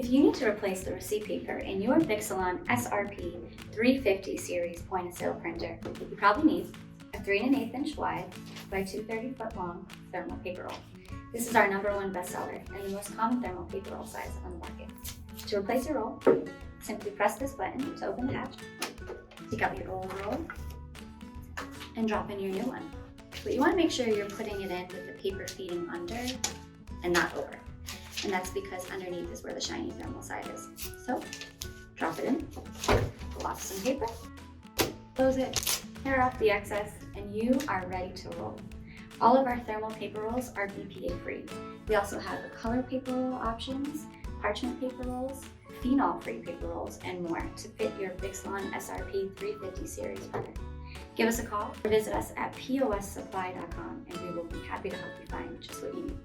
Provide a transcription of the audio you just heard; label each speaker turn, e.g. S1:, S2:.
S1: If you need to replace the receipt paper in your Bixalon SRP 350 series point of sale printer, you probably need a 3 1/8 inch wide by 2 30-foot long thermal paper roll. This is our #1 bestseller and the most common thermal paper roll size on the market. To replace your roll, simply press this button to open the hatch, take out your old roll, and drop in your new one. But you want to make sure you're putting it in with the paper feeding under and not over. And that's because underneath is where the shiny thermal side is. So, drop it in, pull off some paper, close it, tear off the excess, and you are ready to roll. All of our thermal paper rolls are BPA free. We also have the color paper roll options, parchment paper rolls, phenol-free paper rolls, and more to fit your Bixalon SRP 350 series printer. Give us a call or visit us at possupply.com and we will be happy to help you find just what you need.